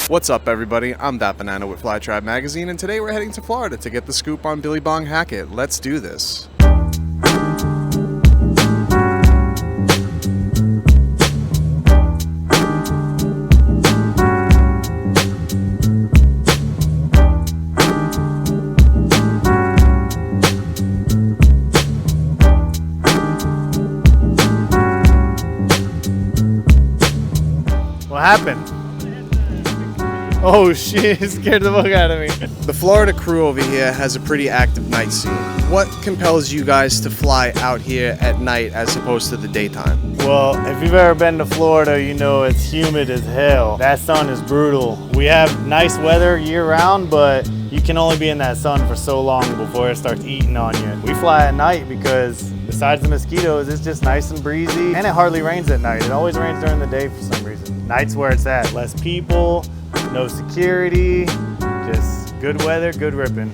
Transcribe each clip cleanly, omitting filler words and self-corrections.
What's up, everybody? I'm That Banana with Fly Tribe Magazine, and today we're heading to Florida to get the scoop on Billy Bong Hackett. Let's do this. What happened? Oh shit, it scared the fuck out of me. The Florida crew over here has a pretty active night scene. What compels you guys to fly out here at night as opposed to the daytime? Well, if you've ever been to Florida, you know it's humid as hell. That sun is brutal. We have nice weather year round, but you can only be in that sun for so long before it starts eating on you. We fly at night because besides the mosquitoes, it's just nice and breezy, and it hardly rains at night. It always rains during the day for some reason. Night's where it's at. Less people, no security, just good weather, good ripping.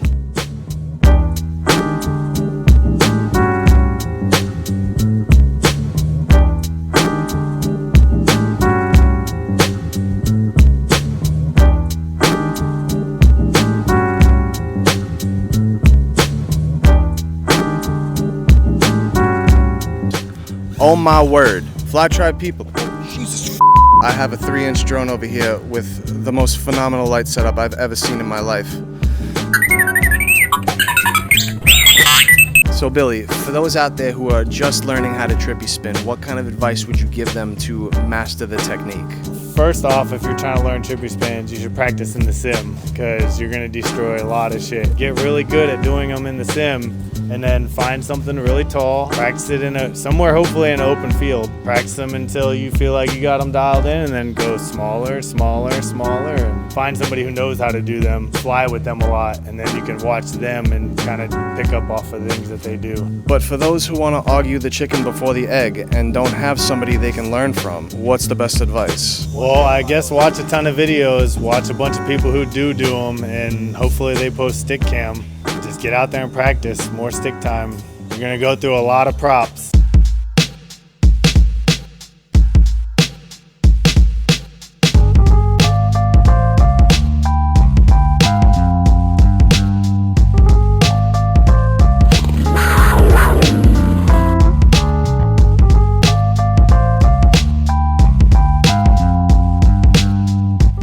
Oh my word, Fly Tribe people. Jesus. I have a 3-inch drone over here with the most phenomenal light setup I've ever seen in my life. So Billy, for those out there who are just learning how to trippy spin, what kind of advice would you give them to master the technique? First off, if you're trying to learn trippy spins, you should practice in the sim because you're going to destroy a lot of shit. Get really good at doing them in the sim and then find something really tall. Practice it in somewhere hopefully in an open field. Practice them until you feel like you got them dialed in, and then go smaller, smaller, smaller, and find somebody who knows how to do them. Fly with them a lot, and then you can watch them and kind of pick up off of the things that they do. But for those who want to argue the chicken before the egg and don't have somebody they can learn from, what's the best advice? Well, I guess watch a ton of videos, watch a bunch of people who do them, and hopefully they post stick cam. Just get out there and practice, more stick time. You're gonna go through a lot of props.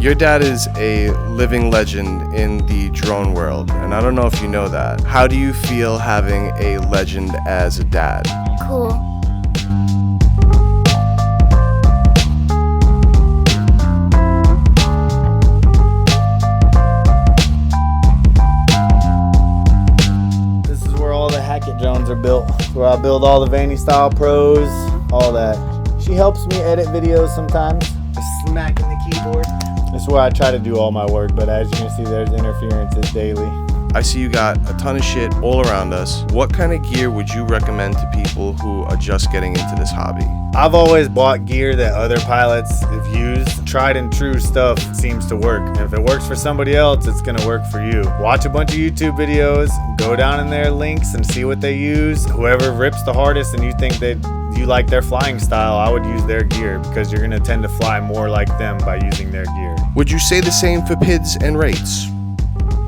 Your dad is a living legend in the drone world, and I don't know if you know that. How do you feel having a legend as a dad? Cool. This is where all the Hackett drones are built. Where I build all the Vanny style pros, all that. She helps me edit videos sometimes, just smacking the keyboard. This is where I try to do all my work, but as you can see, there's interferences daily. I see you got a ton of shit all around us. What kind of gear would you recommend to people who are just getting into this hobby? I've always bought gear that other pilots have used. Tried and true stuff seems to work. And if it works for somebody else, it's gonna work for you. Watch a bunch of YouTube videos, go down in their links and see what they use. Whoever rips the hardest and you think that you like their flying style, I would use their gear because you're gonna tend to fly more like them by using their gear. Would you say the same for PIDs and rates?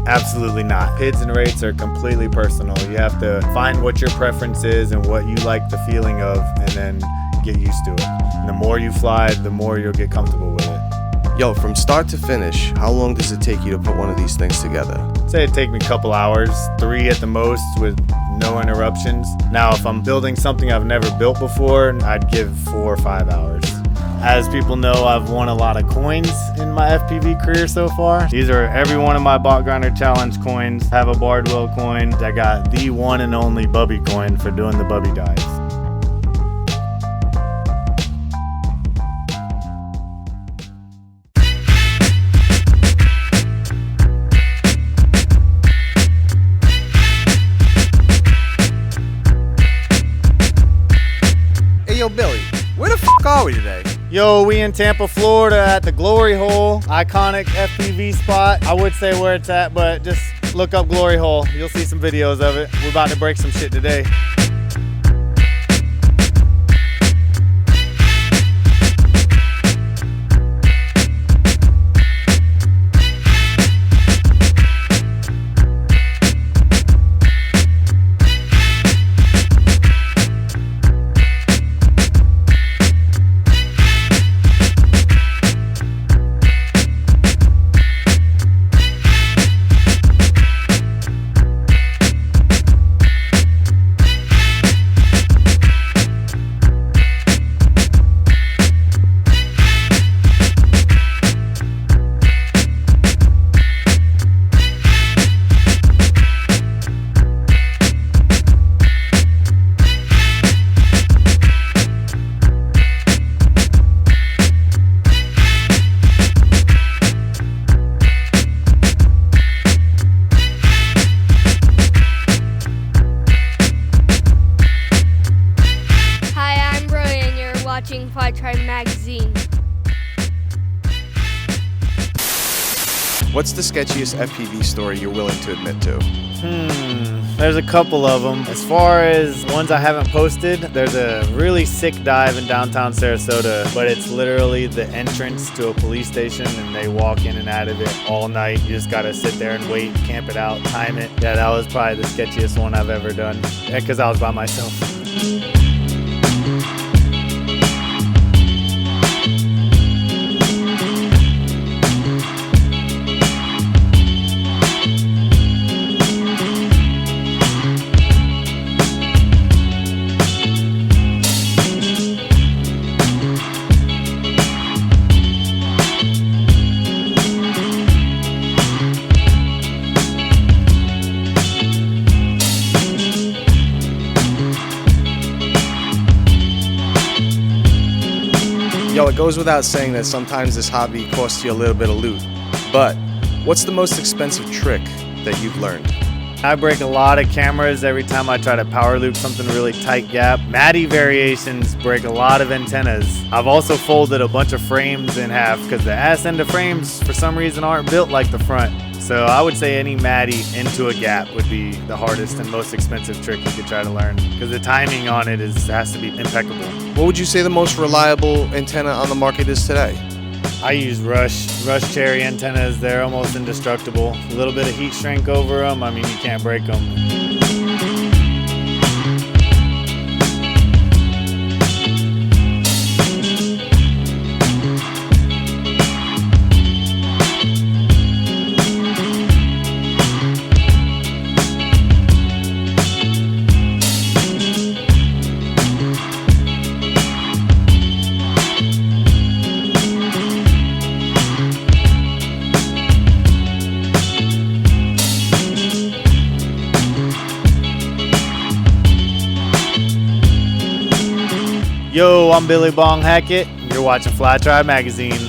Absolutely not. PIDs and rates are completely personal. You have to find what your preference is and what you like the feeling of, and then get used to it. And the more you fly, the more you'll get comfortable with it. Yo, from start to finish, how long does it take you to put one of these things together? Say it'd take me a couple hours, 3 at the most with no interruptions. Now, if I'm building something I've never built before, I'd give 4 or 5 hours. As people know, I've won a lot of coins in my FPV career so far. These are every one of my Bot Grinder Challenge coins. I have a Bardwell coin. I got the one and only Bubby coin for doing the Bubby dives. Hey, yo, Billy, where the f*** are we today? Yo, we in Tampa, Florida at the Glory Hole, iconic FPV spot. I would say where it's at, but just look up Glory Hole. You'll see some videos of it. We're about to break some shit today. What's the sketchiest FPV story you're willing to admit to? There's a couple of them. As far as ones I haven't posted, there's a really sick dive in downtown Sarasota, but it's literally the entrance to a police station and they walk in and out of it all night. You just gotta sit there and wait, camp it out, time it. Yeah, that was probably the sketchiest one I've ever done, because I was by myself. Yo, it goes without saying that sometimes this hobby costs you a little bit of loot, but what's the most expensive trick that you've learned? I break a lot of cameras every time I try to power loop something really tight gap. Matty variations break a lot of antennas. I've also folded a bunch of frames in half because the ass end of frames for some reason aren't built like the front. So I would say any Matty into a gap would be the hardest and most expensive trick you could try to learn, because the timing on it has to be impeccable. What would you say the most reliable antenna on the market is today? I use Rush cherry antennas. They're almost indestructible. A little bit of heat shrink over them, I mean, you can't break them. Yo, I'm Billy Hackett. You're watching Fly Tribe Magazine.